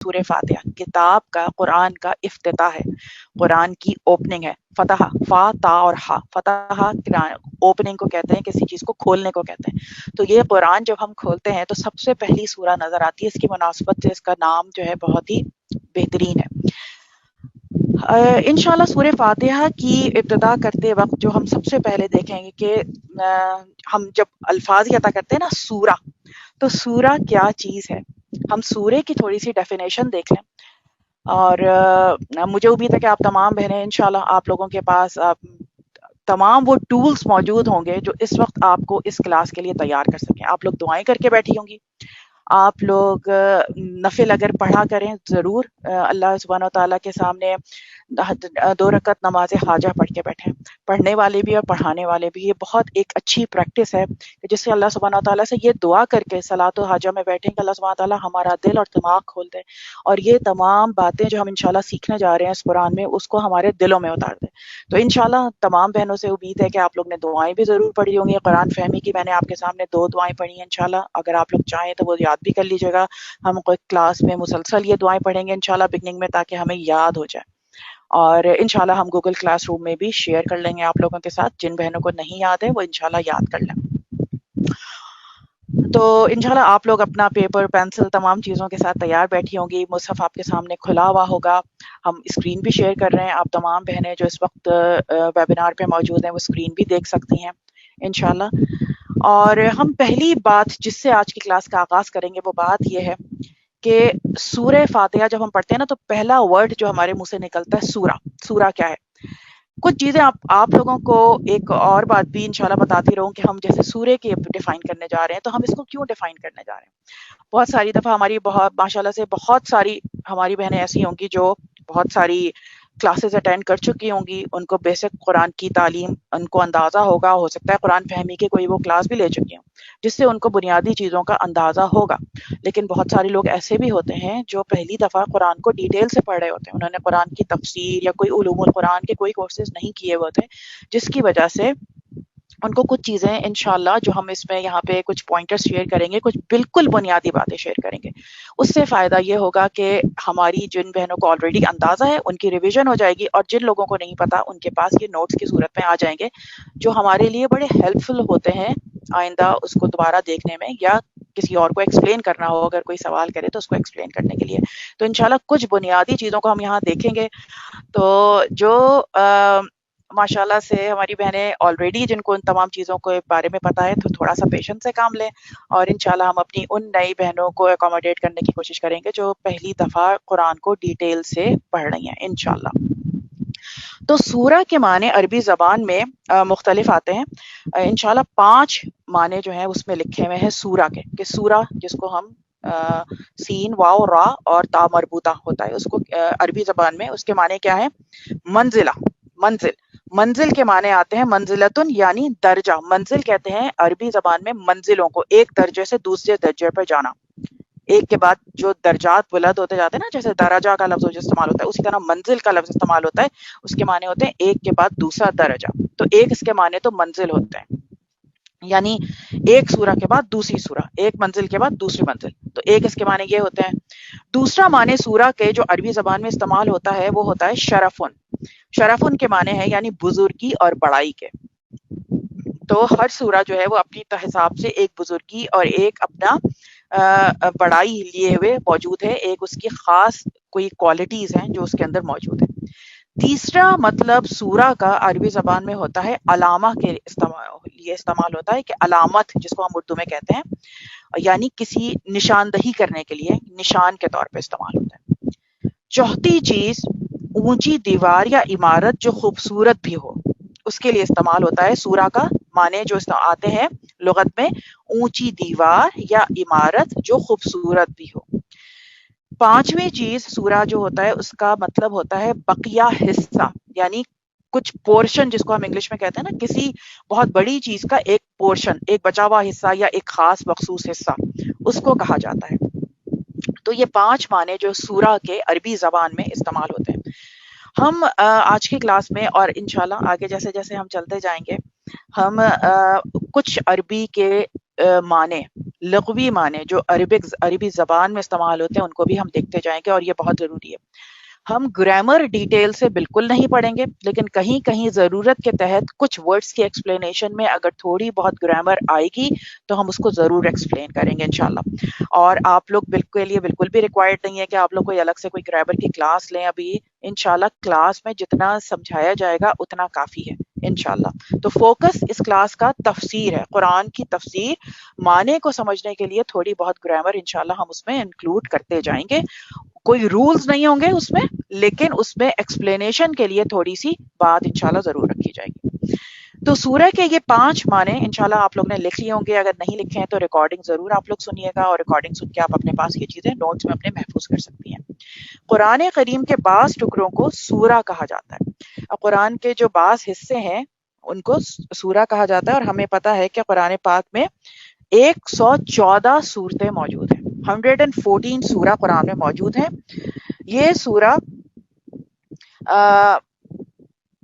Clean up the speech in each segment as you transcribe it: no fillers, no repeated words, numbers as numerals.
سورہ فاتحہ کتاب کا قرآن کا افتتاح ہے، قرآن کی اوپننگ ہے. فتح فا تا اور ہا، فتح اوپننگ کو کہتے ہیں، کسی چیز کو کھولنے کو کہتے ہیں. تو یہ قرآن جب ہم کھولتے ہیں تو سب سے پہلی سورہ نظر آتی ہے. اس کی مناسبت سے اس کا نام جو ہے بہت ہی بہترین ہے. انشاءاللہ سورہ فاتحہ کی ابتدا کرتے وقت جو ہم سب سے پہلے دیکھیں گے کہ ہم جب الفاظ ہی عطا کرتے ہیں نا سورہ، تو سورہ کیا چیز ہے. ہم سورہ کی تھوڑی سی ڈیفینیشن دیکھ لیں. اور مجھے امید ہے کہ آپ تمام بہنیں انشاءاللہ آپ لوگوں کے پاس تمام وہ ٹولز موجود ہوں گے جو اس وقت آپ کو اس کلاس کے لیے تیار کر سکیں. آپ لوگ دعائیں کر کے بیٹھی ہوں گی، آپ لوگ نفل اگر پڑھا کریں ضرور اللہ سبحانہ و تعالیٰ کے سامنے 2 رکعت نماز حاجہ پڑھ کے بیٹھیں. پڑھنے والے بھی اور پڑھانے والے بھی، یہ بہت ایک اچھی پریکٹس ہے کہ جس سے اللہ سبحانہ و تعالیٰ سے یہ دعا کر کے صلاۃ و حاجہ میں بیٹھیں کہ اللہ سبحانہ و تعالیٰ ہمارا دل اور دماغ کھول دے، اور یہ تمام باتیں جو ہم انشاءاللہ سیکھنے جا رہے ہیں اس قرآن میں اس کو ہمارے دلوں میں اتار دے. تو انشاءاللہ تمام بہنوں سے امید ہے کہ آپ لوگ نے دعائیں بھی ضرور پڑھی ہوں گی. قرآن فہمی کی میں نے آپ کے سامنے 2 دعائیں پڑھی ہیں. انشاءاللہ اگر آپ لوگ چاہیں تو وہ یاد بھی کر لیجیے گا. ہم کوئی کلاس میں مسلسل یہ دعائیں پڑھیں گے انشاءاللہ بگننگ میں، تاکہ ہمیں یاد ہو جائے. اور انشاءاللہ ہم گوگل کلاس روم میں بھی شیئر کر لیں گے آپ لوگوں کے ساتھ. جن بہنوں کو نہیں یاد ہے وہ انشاءاللہ یاد کر لیں. تو انشاءاللہ آپ لوگ اپنا پیپر پینسل تمام چیزوں کے ساتھ تیار بیٹھی ہوں گی. مصحف آپ کے سامنے کھلا ہوا ہوگا. ہم اسکرین بھی شیئر کر رہے ہیں. آپ تمام بہنیں جو اس وقت ویبینار پہ موجود ہیں وہ اسکرین بھی دیکھ سکتی ہیں انشاءاللہ. اور ہم پہلی بات جس سے آج کی کلاس کا آغاز کریں گے وہ بات یہ ہے کہ سورہ فاتحہ جب ہم پڑھتے ہیں نا تو پہلا ورڈ جو ہمارے منہ سے نکلتا ہے سورہ. سورہ کیا ہے؟ کچھ چیزیں آپ لوگوں کو ایک اور بات بھی انشاءاللہ بتاتی رہوں کہ ہم جیسے سورہ کی ڈیفائن کرنے جا رہے ہیں تو ہم اس کو کیوں ڈیفائن کرنے جا رہے ہیں. بہت ساری دفعہ ہماری ماشاءاللہ سے بہت ساری ہماری بہنیں ایسی ہوں گی جو بہت ساری کلاسز اٹینڈ کر چکی ہوں گی، ان کو بیسک قرآن کی تعلیم ان کو اندازہ ہوگا. ہو سکتا ہے قرآن فہمی کے کوئی وہ کلاس بھی لے چکی ہوں جس سے ان کو بنیادی چیزوں کا اندازہ ہوگا. لیکن بہت سارے لوگ ایسے بھی ہوتے ہیں جو پہلی دفعہ قرآن کو ڈیٹیل سے پڑھ رہے ہوتے ہیں. انہوں نے قرآن کی تفسیر یا کوئی علوم القرآن کے کوئی کورسز نہیں کیے ہوتے، جس کی وجہ سے ان کو کچھ چیزیں انشاءاللہ جو ہم اس میں یہاں پہ کچھ پوائنٹرز شیئر کریں گے، کچھ بالکل بنیادی باتیں شیئر کریں گے. اس سے فائدہ یہ ہوگا کہ ہماری جن بہنوں کو آلریڈی اندازہ ہے ان کی ریویژن ہو جائے گی، اور جن لوگوں کو نہیں پتا ان کے پاس یہ نوٹس کی صورت میں آ جائیں گے جو ہمارے لیے بڑے ہیلپ فل ہوتے ہیں آئندہ اس کو دوبارہ دیکھنے میں، یا کسی اور کو ایکسپلین کرنا ہو اگر کوئی سوال کرے تو اس کو ایکسپلین کرنے کے لیے. تو انشاءاللہ کچھ بنیادی چیزوں کو ہم یہاں دیکھیں گے. تو جو ماشاءاللہ سے ہماری بہنیں آلریڈی جن کو ان تمام چیزوں کے بارے میں پتہ ہے تو تھوڑا سا پیشنس سے کام لیں، اور انشاءاللہ ہم اپنی ان نئی بہنوں کو اکوموڈیٹ کرنے کی کوشش کریں گے جو پہلی دفعہ قرآن کو ڈیٹیل سے پڑھ رہی ہیں انشاءاللہ. تو سورہ کے معنی عربی زبان میں مختلف آتے ہیں. انشاءاللہ 5 معنی جو ہیں اس میں لکھے ہوئے ہیں سورہ کے، کہ سورہ جس کو ہم سین واو را اور تا مربوطہ ہوتا ہے، اس کو عربی زبان میں اس کے معنی کیا ہے؟ منزلہ، منزل. منزل کے معنی آتے ہیں منزلتن یعنی درجہ. منزل کہتے ہیں عربی زبان میں منزلوں کو، ایک درجے سے دوسرے درجے پر جانا. ایک کے بعد جو درجات بلند ہوتے جاتے ہیں نا، جیسے درجہ کا لفظ استعمال ہوتا ہے اسی طرح منزل کا لفظ استعمال ہوتا ہے. اس کے معنی ہوتے ہیں ایک کے بعد دوسرا درجہ. تو ایک اس کے معنی تو منزل ہوتے ہیں، یعنی ایک سورہ کے بعد دوسری سورہ، ایک منزل کے بعد دوسری منزل. تو ایک اس کے معنی یہ ہوتے ہیں. دوسرا معنی سورہ کے جو عربی زبان میں استعمال ہوتا ہے وہ ہوتا ہے شرفن. شرفن کے معنی ہے یعنی بزرگی اور بڑائی کے. تو ہر سورہ جو ہے وہ اپنی حساب سے ایک بزرگی اور ایک اپنا بڑائی لیے ہوئے موجود ہے. ایک اس کی خاص کوئی کوالٹیز ہیں جو اس کے اندر موجود ہیں. تیسرا مطلب سورہ کا عربی زبان میں ہوتا ہے علامہ کے لیے استعمال ہوتا ہے، کہ علامت جس کو ہم اردو میں کہتے ہیں، یعنی کسی نشاندہی کرنے کے لیے نشان کے طور پہ استعمال ہوتا ہے. چوتھی چیز اونچی دیوار یا عمارت جو خوبصورت بھی ہو، اس کے لیے استعمال ہوتا ہے. سورہ کا معنی جو آتے ہیں لغت میں اونچی دیوار یا عمارت جو خوبصورت بھی ہو. پانچویں چیز سورہ جو ہوتا ہے اس کا مطلب ہوتا ہے بقیہ حصہ، یعنی کچھ پورشن جس کو ہم انگلش میں کہتے ہیں نا، کسی بہت بڑی چیز کا ایک پورشن، ایک بچا ہوا حصہ یا ایک خاص مخصوص حصہ، اس کو کہا جاتا ہے. تو یہ 5 معنی جو سورہ کے عربی زبان میں استعمال ہوتے ہیں. ہم آج کی کلاس میں اور انشاءاللہ آگے جیسے جیسے ہم چلتے جائیں گے ہم کچھ عربی کے معنی لغوی معنی جو عربی زبان میں استعمال ہوتے ہیں ان کو بھی ہم دیکھتے جائیں گے، اور یہ بہت ضروری ہے۔ ہم گرامر ڈیٹیل سے بالکل نہیں پڑھیں گے، لیکن کہیں کہیں ضرورت کے تحت کچھ ورڈز کی ایکسپلینیشن میں اگر تھوڑی بہت گرامر آئے گی تو ہم اس کو ضرور ایکسپلین کریں گے انشاءاللہ۔ اور آپ لوگ بالکل بھی ریکوائرڈ نہیں ہے کہ آپ لوگ کوئی الگ سے کوئی گرامر کی کلاس لیں ابھی، انشاءاللہ کلاس میں جتنا سمجھایا جائے گا اتنا کافی ہے انشاءاللہ۔ تو فوکس اس کلاس کا تفسیر ہے، قرآن کی تفسیر، معنی کو سمجھنے کے لیے تھوڑی بہت گرامر انشاءاللہ ہم اس میں انکلوڈ کرتے جائیں گے۔ کوئی رولز نہیں ہوں گے اس میں، لیکن اس میں ایکسپلینیشن کے لیے تھوڑی سی بات انشاءاللہ ضرور رکھی جائے گی۔ تو سورہ کے یہ 5 معنی انشاءاللہ آپ لوگ نے لکھ لیے ہوں گے، اگر نہیں لکھے ہیں تو ریکارڈنگ ضرور آپ لوگ سنیے گا، اور ریکارڈنگ سن کے آپ اپنے پاس یہ چیزیں نوٹس میں اپنے محفوظ کر سکتی ہیں۔ قرآن کریم کے بعض ٹکڑوں کو سورہ کہا جاتا ہے۔ قرآن کے جو بعض حصے ہیں ان کو سورہ کہا جاتا ہے، اور ہمیں پتہ ہے کہ قرآن پاک میں 114 سورتیں موجود ہیں، 114 سورہ قرآن میں موجود ہیں۔ یہ سورہ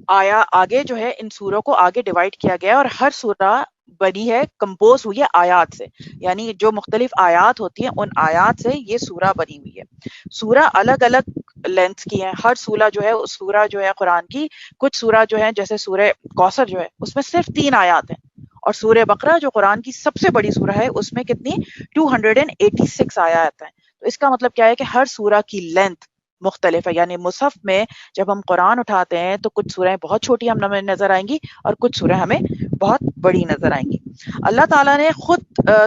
آیا آگے جو ہے ان سوروں کو آگے ڈیوائیڈ کیا گیا ہے، اور ہر سورہ بنی ہے، کمپوز ہوئی ہے آیات سے، یعنی جو مختلف آیات ہوتی ہیں ان آیات سے یہ سورہ بنی ہوئی ہے۔ سورہ الگ الگ لینتھ کی ہیں، ہر سورہ جو ہے سورہ جو ہے قرآن کی، کچھ سورہ جو ہے جیسے سورہ کوثر جو ہے اس میں صرف 3 آیات ہیں، اور سورہ بقرہ جو قرآن کی سب سے بڑی سورہ ہے اس میں کتنی 286 آیات ہیں۔ تو اس کا مطلب کیا ہے کہ ہر سورہ کی لینتھ مختلف ہے، یعنی مصحف میں جب ہم قرآن اٹھاتے ہیں تو کچھ سورہیں بہت چھوٹی ہمیں نظر آئیں گی اور کچھ سورہیں ہمیں بہت بڑی نظر آئیں گی۔ اللہ تعالیٰ نے خود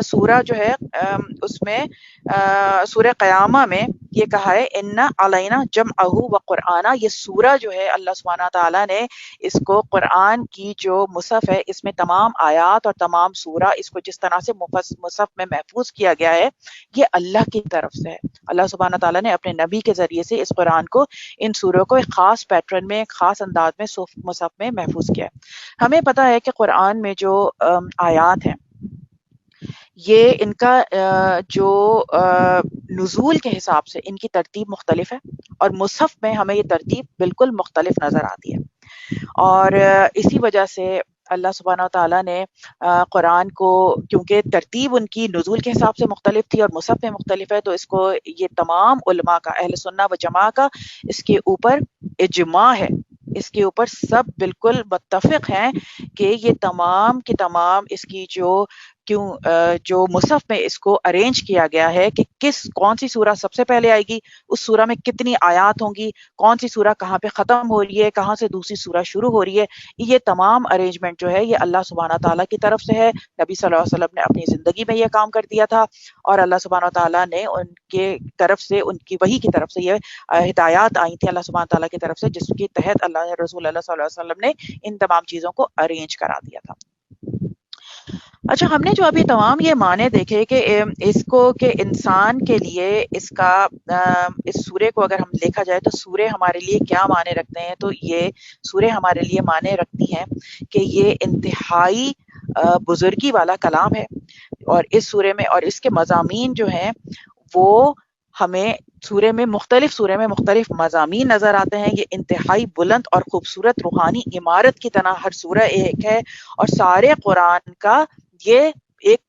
سورہ جو ہے اس میں سورہ قیامہ میں یہ کہا ہے اِنَّ عَلَيْنَا جَمْعَهُ وَقُرْآنَ، یہ سورہ جو ہے اللہ سبحانہ تعالیٰ نے اس کو قرآن کی جو مصحف ہے اس میں تمام آیات اور تمام سورہ اس کو جس طرح سے مصحف میں محفوظ کیا گیا ہے یہ اللہ کی طرف سے ہے۔ اللہ سبحانہ تعالیٰ نے اپنے نبی کے ذریعے سے اس قرآن کو، ان سوروں کو ایک خاص پیٹرن میں، ایک خاص انداز میں مصحف میں محفوظ کیا ہے۔ ہمیں پتہ ہے کہ قرآن میں جو آیات ہیں یہ ان کا جو نزول کے حساب سے ان کی ترتیب مختلف ہے، اور مصحف میں ہمیں یہ ترتیب بالکل مختلف نظر آتی ہے، اور اسی وجہ سے اللہ سبحانہ تعالیٰ نے قرآن کو، کیونکہ ترتیب ان کی نزول کے حساب سے مختلف تھی اور مصحف میں مختلف ہے، تو اس کو یہ تمام علماء کا، اہل سنہ و جماعہ کا اس کے اوپر اجماع ہے، اس کے اوپر سب بالکل متفق ہیں کہ یہ تمام کی تمام اس کی جو مصحف میں اس کو ارینج کیا گیا ہے کہ کون سی سورہ سب سے پہلے آئے گی، اس سورہ میں کتنی آیات ہوں گی، کون سی سورہ کہاں پہ ختم ہو رہی ہے، کہاں سے دوسری سورہ شروع ہو رہی ہے، یہ تمام ارینجمنٹ جو ہے یہ اللہ سبحانہ تعالیٰ کی طرف سے ہے۔ نبی صلی اللہ علیہ وسلم نے اپنی زندگی میں یہ کام کر دیا تھا، اور اللہ سبحانہ تعالیٰ نے ان کے طرف سے، ان کی وحی کی طرف سے یہ ہدایات آئی تھی اللہ سبحانہ تعالیٰ کی طرف سے، جس کے تحت اللہ رسول اللہ صلی اللہ علیہ وسلم نے ان تمام چیزوں کو ارینج کرا دیا تھا۔ اچھا، ہم نے جو ابھی تمام یہ معنی دیکھے کہ اس کو کہ انسان کے لیے اس کا اس سورے کو اگر ہم دیکھا جائے تو سورے ہمارے لیے کیا معنی رکھتے ہیں، تو یہ سورے ہمارے لیے معنی رکھتی ہیں کہ یہ انتہائی بزرگی والا کلام ہے، اور اس سورے میں اور اس کے مضامین جو ہیں وہ ہمیں سورے میں مختلف مضامین نظر آتے ہیں۔ یہ انتہائی بلند اور خوبصورت روحانی عمارت کی طرح ہر سورہ ایک ہے، اور سارے قرآن کا یہ ایک